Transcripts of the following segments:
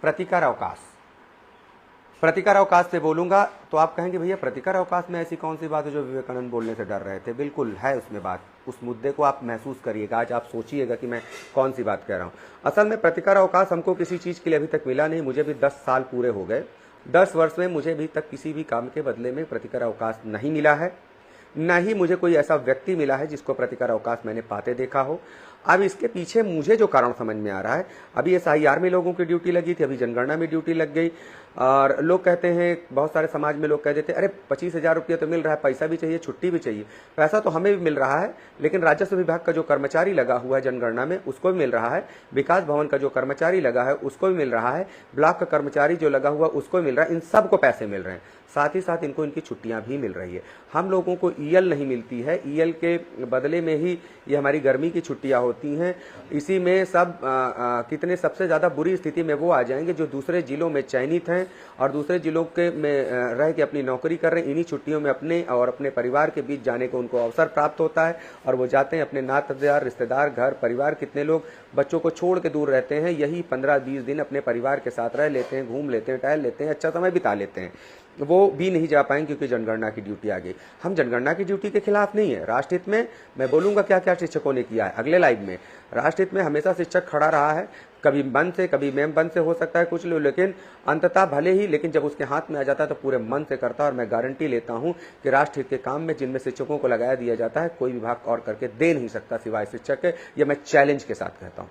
प्रतिकार अवकाश। प्रतिकार अवकाश से बोलूंगा तो आप कहेंगे भैया प्रतिकार अवकाश में ऐसी कौन सी बात है जो विवेकानंद बोलने से डर रहे थे। बिल्कुल है उसमें बात, उस मुद्दे को आप महसूस करिएगा, आज आप सोचिएगा कि मैं कौन सी बात कह रहा हूँ। असल में प्रतिकार अवकाश हमको किसी चीज़ के लिए अभी तक मिला नहीं। मुझे भी 10 साल पूरे हो गए, 10 वर्ष में मुझे अभी तक किसी भी काम के बदले में प्रतिकार अवकाश नहीं मिला है, न ही मुझे कोई ऐसा व्यक्ति मिला है जिसको प्रतिकार अवकाश मैंने पाते देखा हो। अब इसके पीछे मुझे जो कारण समझ में आ रहा है, अभी SIR में लोगों की ड्यूटी लगी थी, अभी जनगणना में ड्यूटी लग गई, और लोग कहते हैं, बहुत सारे समाज में लोग कह देते हैं अरे 25,000 रुपये तो मिल रहा है, पैसा भी चाहिए, छुट्टी भी चाहिए। पैसा तो हमें भी मिल रहा है, लेकिन राजस्व विभाग का जो कर्मचारी लगा हुआ है जनगणना में उसको भी मिल रहा है, विकास भवन का जो कर्मचारी लगा है उसको भी मिल रहा है, ब्लॉक का कर्मचारी जो लगा हुआ उसको भी मिल रहा है, इन सबको पैसे मिल रहे हैं, साथ ही साथ इनको इनकी छुट्टियां भी मिल रही है। हम लोगों को EL नहीं मिलती है, EL के बदले में ही ये हमारी गर्मी की छुट्टियां होती हैं। इसी में सब कितने सबसे ज़्यादा बुरी स्थिति में वो आ जाएंगे जो दूसरे जिलों में चयनित हैं और दूसरे जिलों के में रह के अपनी नौकरी कर रहे हैं। इन्हीं छुट्टियों में अपने और अपने परिवार के बीच जाने को उनको अवसर प्राप्त होता है और वो जाते हैं अपने नातेदार, रिश्तेदार, घर परिवार। कितने लोग बच्चों को छोड़ के दूर रहते हैं, यही 15-20 दिन अपने परिवार के साथ रह लेते हैं, घूम लेते हैं, टहल लेते हैं, अच्छा समय बिता लेते हैं। वो भी नहीं जा पाएंगे क्योंकि जनगणना की ड्यूटी आ गई। हम जनगणना की ड्यूटी के खिलाफ नहीं है। राष्ट्रहित में मैं बोलूँगा क्या क्या शिक्षकों ने किया है अगले लाइव में। राष्ट्रहित में हमेशा शिक्षक खड़ा रहा है, कभी मन से कभी मेम बन से हो सकता है कुछ लोग, लेकिन अंततः भले ही, लेकिन जब उसके हाथ में आ जाता है तो पूरे मन से करता है। और मैं गारंटी लेता हूं कि राष्ट्रहित के काम में जिनमें शिक्षकों को लगाया दिया जाता है कोई विभाग और करके दे नहीं सकता सिवाय शिक्षक के। ये मैं चैलेंज के साथ कहता हूँ,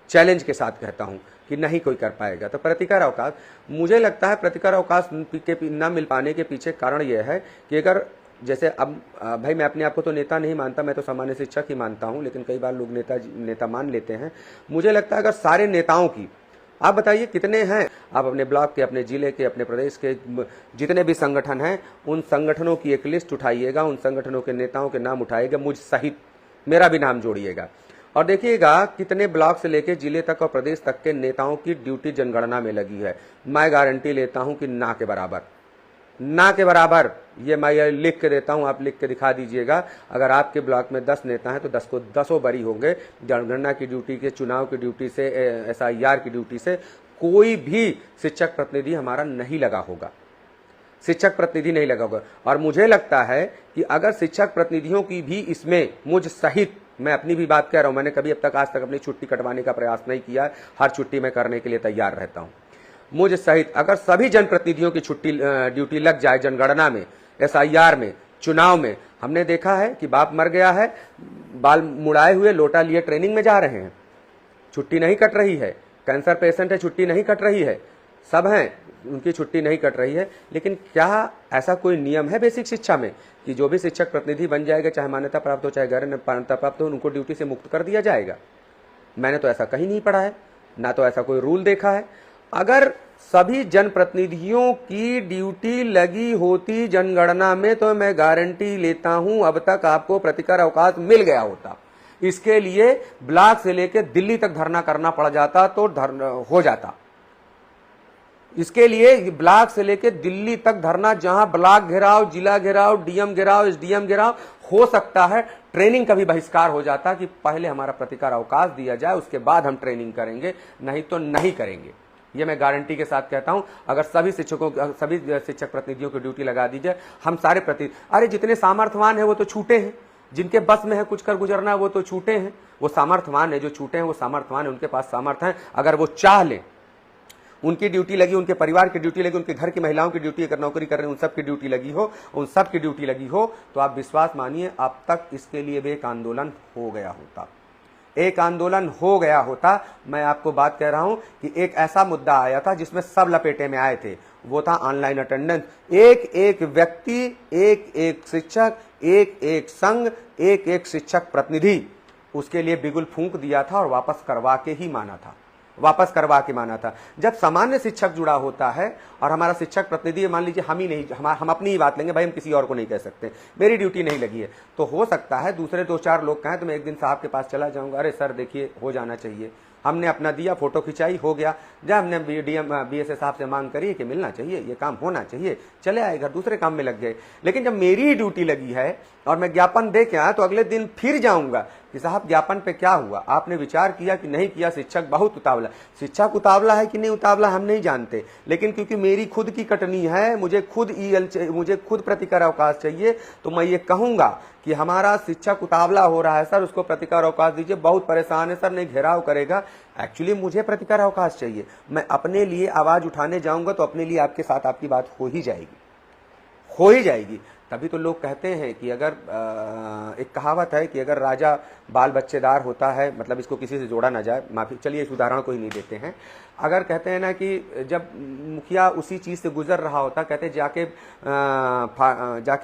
चैलेंज के साथ कहता हूं कि नहीं कोई कर पाएगा। तो प्रतिकार अवकाश, मुझे लगता है प्रतिकार अवकाश के न मिल पाने के पीछे कारण यह है कि अगर जैसे अब भाई मैं अपने आप को तो नेता नहीं मानता, मैं तो सामान्य शिक्षक ही मानता हूं, लेकिन कई बार लोग नेता मान लेते हैं। मुझे लगता है अगर सारे नेताओं की, आप बताइए कितने हैं, आप अपने ब्लॉक के, अपने जिले के, अपने प्रदेश के जितने भी संगठन हैं उन संगठनों की एक लिस्ट उठाइएगा, उन संगठनों के नेताओं के नाम उठाइएगा, मुझ सहित मेरा भी नाम जोड़िएगा और देखिएगा कितने ब्लॉक से लेकर जिले तक और प्रदेश तक के नेताओं की ड्यूटी जनगणना में लगी है। मैं गारंटी लेता हूं कि ना के बराबर, ना के बराबर। ये मैं लिख के देता हूं, आप लिख के दिखा दीजिएगा। अगर आपके ब्लॉक में 10 नेता हैं तो 10 को 10 बरी होंगे। जनगणना की ड्यूटी के, चुनाव की ड्यूटी से, SIR की ड्यूटी से कोई भी शिक्षक प्रतिनिधि हमारा नहीं लगा होगा, शिक्षक प्रतिनिधि नहीं लगा होगा। और मुझे लगता है कि अगर शिक्षक प्रतिनिधियों की भी इसमें, मुझ सहित, मैं अपनी भी बात कह रहा हूं, मैंने कभी अब तक आज तक अपनी छुट्टी कटवाने का प्रयास नहीं किया, हर छुट्टी में करने के लिए तैयार रहता हूं। मुझ सहित अगर सभी जनप्रतिनिधियों की छुट्टी ड्यूटी लग जाए जनगणना में, SIR में, चुनाव में, हमने देखा है कि बाप मर गया है, बाल मुड़ाए हुए लोटा लिए ट्रेनिंग में जा रहे हैं, छुट्टी नहीं कट रही है, कैंसर पेशेंट है छुट्टी नहीं कट रही है, सब हैं उनकी छुट्टी नहीं कट रही है। लेकिन क्या ऐसा कोई नियम है बेसिक शिक्षा में कि जो भी शिक्षक प्रतिनिधि बन जाएगा, चाहे मान्यता प्राप्त हो चाहे गैर मान्यता प्राप्त हो, उनको ड्यूटी से मुक्त कर दिया जाएगा? मैंने तो ऐसा कहीं नहीं पढ़ा है, ना तो ऐसा कोई रूल देखा है। अगर सभी जनप्रतिनिधियों की ड्यूटी लगी होती जनगणना में तो मैं गारंटी लेता हूं अब तक आपको प्रतिकार अवकाश मिल गया होता। इसके लिए ब्लॉक से लेकर दिल्ली तक धरना करना पड़ जाता तो हो जाता। इसके लिए ब्लॉक से लेकर दिल्ली तक धरना, जहां ब्लॉक घेराव, जिला घेराव, DM घेराव, SDM घेराव हो सकता है। ट्रेनिंग का भी बहिष्कार हो जाता कि पहले हमारा प्रतिकार अवकाश दिया जाए, उसके बाद हम ट्रेनिंग करेंगे, नहीं तो नहीं करेंगे। ये मैं गारंटी के साथ कहता हूं। अगर सभी शिक्षक प्रतिनिधियों की ड्यूटी लगा दी जाए, हम सारे अरे जितने सामर्थ्यवान है वो तो छूटे हैं, जिनके बस में है कुछ कर गुजरना वो तो छूटे हैं। वो सामर्थ्यवान है, जो छूटे हैं वो सामर्थ्यवान है, उनके पास सामर्थ्य है। अगर वो चाह लें, उनकी ड्यूटी लगी, उनके परिवार की ड्यूटी लगी, उनके घर की महिलाओं की ड्यूटी, अगर नौकरी कर रहे हैं उन सब की ड्यूटी लगी हो, उन सब की ड्यूटी लगी हो, तो आप विश्वास मानिए अब तक इसके लिए भी एक आंदोलन हो गया होता, एक आंदोलन हो गया होता। मैं आपको बात कह रहा हूं कि एक ऐसा मुद्दा आया था जिसमें सब लपेटे में आए थे, वो था ऑनलाइन अटेंडेंस। एक एक व्यक्ति, एक एक शिक्षक, एक एक संघ, एक एक शिक्षक प्रतिनिधि उसके लिए बिगुल फूंक दिया था और वापस करवा के ही माना था, वापस करवा के माना था। जब सामान्य शिक्षक जुड़ा होता है और हमारा शिक्षक प्रतिनिधि, मान लीजिए हम ही नहीं, हम अपनी ही बात लेंगे, भाई हम किसी और को नहीं कह सकते, मेरी ड्यूटी नहीं लगी है, तो हो सकता है दूसरे 2-4 लोग कहें तो मैं एक दिन साहब के पास चला जाऊंगा, अरे सर देखिए हो जाना चाहिए, हमने अपना दिया, फोटो खिंचाई, हो गया। जब हमने BSS साहब से मांग करी कि मिलना चाहिए, ये काम होना चाहिए, चले आए घर, दूसरे काम में लग गए। लेकिन जब मेरी ही ड्यूटी लगी है और मैं ज्ञापन दे के आया तो अगले दिन फिर जाऊंगा, कि साहब ज्ञापन पे क्या हुआ, आपने विचार किया कि नहीं किया, शिक्षक बहुत उतावला। शिक्षक उतावला है कि नहीं उतावला हम नहीं जानते, लेकिन क्योंकि मेरी खुद की कटनी है, मुझे खुद प्रतिकर अवकाश चाहिए, तो मैं ये कहूंगा कि हमारा शिक्षक उतावला हो रहा है सर, उसको प्रतिकर अवकाश दीजिए, बहुत परेशान है सर, नहीं घेराव करेगा। एक्चुअली मुझे प्रतिकर अवकाश चाहिए, मैं अपने लिए आवाज उठाने जाऊंगा तो अपने लिए आपके साथ आपकी बात हो ही जाएगी। तभी तो लोग कहते हैं कि अगर एक कहावत है कि अगर राजा बाल बच्चेदार होता है, मतलब इसको किसी से जोड़ा ना जाए, माफी, चलिए इस उदाहरण को ही नहीं देते हैं। अगर कहते हैं ना कि जब मुखिया उसी चीज से गुजर रहा होता, कहते जाके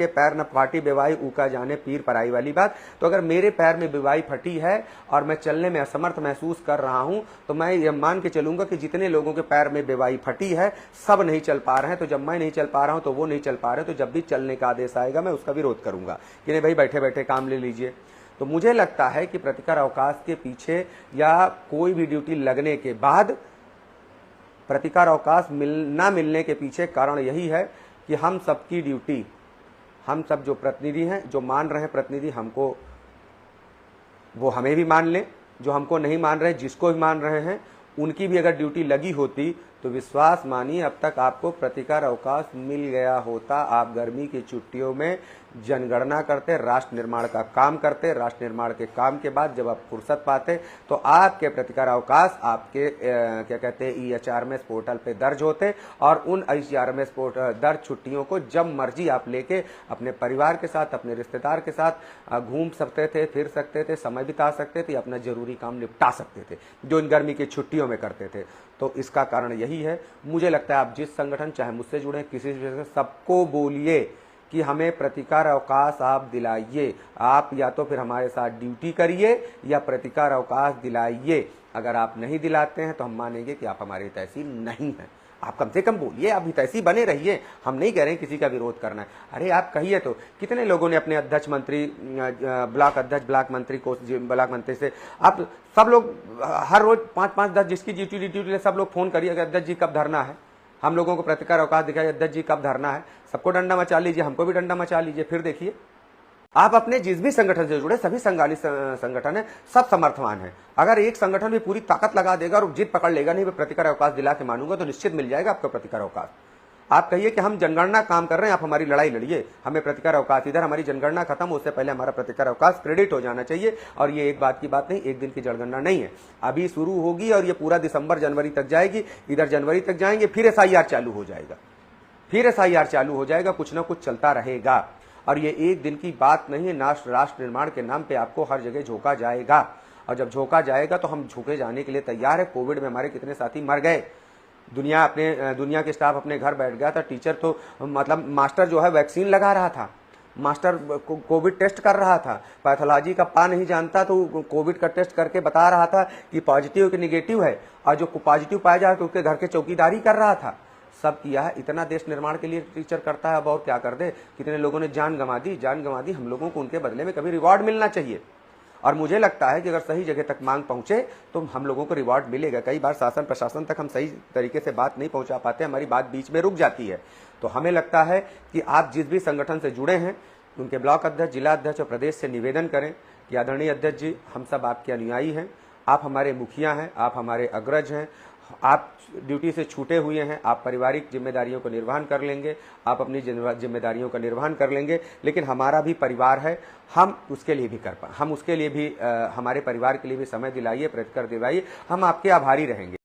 पैर न फाटी बेवाई ऊका जाने पीर पराई वाली बात। तो अगर मेरे पैर में बेवाई फटी है और मैं चलने में असमर्थ महसूस कर रहा हूं, तो मैं ये मान के चलूंगा कि जितने लोगों के पैर में बेवाई फटी है सब नहीं चल पा रहे हैं। तो जब मैं नहीं चल पा रहा हूं तो वो नहीं चल पा रहे, तो जब भी चलने का आदेश आएगा मैं उसका विरोध करूंगा कि नहीं भाई बैठे बैठे काम ले लीजिए। तो मुझे लगता है कि प्रतिकर अवकाश के पीछे या कोई भी ड्यूटी लगने के बाद प्रतिकार अवकाश ना मिलने के पीछे कारण यही है कि हम सबकी ड्यूटी, हम सब जो प्रतिनिधि हैं, जो मान रहे हैं प्रतिनिधि हमको, वो हमें भी मान लें, जो हमको नहीं मान रहे, जिसको भी मान रहे हैं, उनकी भी अगर ड्यूटी लगी होती तो विश्वास मानिए अब तक आपको प्रतिकार अवकाश मिल गया होता। आप गर्मी की छुट्टियों में जनगणना करते, राष्ट्र निर्माण का काम करते, राष्ट्र निर्माण के काम के बाद जब आप फुर्सत पाते तो आपके प्रतिकार अवकाश आपके क्या कहते हैं EHRMS पोर्टल पे दर्ज होते, और उन EHRMS दर्ज छुट्टियों को जब मर्जी आप लेके अपने परिवार के साथ, अपने रिश्तेदार के साथ घूम सकते थे, फिर सकते थे, समय बिता सकते थे, अपना जरूरी काम निपटा सकते थे, जो इन गर्मी की छुट्टियों में करते थे। तो इसका कारण यही है। मुझे लगता है आप जिस संगठन, चाहे मुझसे जुड़े, किसी से, सबको बोलिए कि हमें प्रतिकार अवकाश आप दिलाइए। आप या तो फिर हमारे साथ ड्यूटी करिए या प्रतिकार अवकाश दिलाइए। अगर आप नहीं दिलाते हैं तो हम मानेंगे कि आप हमारे हितैषी नहीं हैं। आप कम से कम बोलिए, आप हितैषी बने रहिए। हम नहीं कह रहे हैं किसी का विरोध करना है। अरे आप कहिए तो, कितने लोगों ने अपने अध्यक्ष मंत्री, ब्लॉक अध्यक्ष, ब्लॉक मंत्री से, आप सब लोग हर रोज 5-5 10 जिसकी ड्यूटी सब लोग फोन करिए, अध्यक्ष जी कब धरना है, हम लोगों को प्रतिकार अवकाश दिखाइए, अध्यक्ष जी कब धरना है। सबको डंडा मचा लीजिए, हमको भी डंडा मचा लीजिए, फिर देखिए आप अपने जिस भी संगठन से जुड़े, सभी संगाली संगठन है, सब समर्थवान है। अगर एक संगठन भी पूरी ताकत लगा देगा और जिद पकड़ लेगा, नहीं मैं प्रतिकार अवकाश दिला के मानूंगा, तो निश्चित मिल जाएगा आपको प्रतिकार अवकाश। आप कहिए कि हम जनगणना काम कर रहे हैं, आप हमारी लड़ाई लड़िए, हमें प्रतिकार अवकाश, इधर हमारी जनगणना खत्म हो उससे पहले हमारा प्रतिकार अवकाश क्रेडिट हो जाना चाहिए। और ये एक बात की बात नहीं, एक दिन की जनगणना नहीं है, अभी शुरू होगी और ये पूरा दिसंबर जनवरी तक जाएगी। इधर जनवरी तक जाएंगे, फिर SIR चालू हो जाएगा, कुछ ना कुछ चलता रहेगा। और ये एक दिन की बात नहीं है, राष्ट्र निर्माण के नाम पे आपको हर जगह झोंका जाएगा, और जब झोंका जाएगा तो हम झोंके जाने के लिए तैयार है। कोविड में हमारे कितने साथी मर गए, दुनिया के स्टाफ अपने घर बैठ गया था, टीचर तो मतलब मास्टर जो है वैक्सीन लगा रहा था, मास्टर कोविड टेस्ट कर रहा था, पैथोलॉजी का पा नहीं जानता तो कोविड का टेस्ट करके बता रहा था कि पॉजिटिव कि निगेटिव है, और जो पॉजिटिव पाया जाए तो उसके घर के चौकीदारी कर रहा था। सब किया है। इतना देश निर्माण के लिए टीचर करता है, अब और क्या कर दे। कितने लोगों ने जान गंवा दी। हम लोगों को उनके बदले में कभी रिवॉर्ड मिलना चाहिए, और मुझे लगता है कि अगर सही जगह तक मांग पहुंचे तो हम लोगों को रिवॉर्ड मिलेगा। कई बार शासन प्रशासन तक हम सही तरीके से बात नहीं पहुंचा पाते, हमारी बात बीच में रुक जाती है। तो हमें लगता है कि आप जिस भी संगठन से जुड़े हैं, उनके ब्लॉक अध्यक्ष, जिला अध्यक्ष और प्रदेश से निवेदन करें कि आदरणीय अध्यक्ष जी, हम सब आपके अनुयायी हैं, आप हमारे मुखिया हैं, आप हमारे अग्रज हैं, आप ड्यूटी से छूटे हुए हैं, आप पारिवारिक जिम्मेदारियों को निर्वहन कर लेंगे, आप अपनी जिम्मेदारियों का निर्वहन कर लेंगे, लेकिन हमारा भी परिवार है, हम उसके लिए भी हमारे परिवार के लिए भी समय दिलाइए, प्रतिकर दिलाइए, हम आपके आभारी रहेंगे।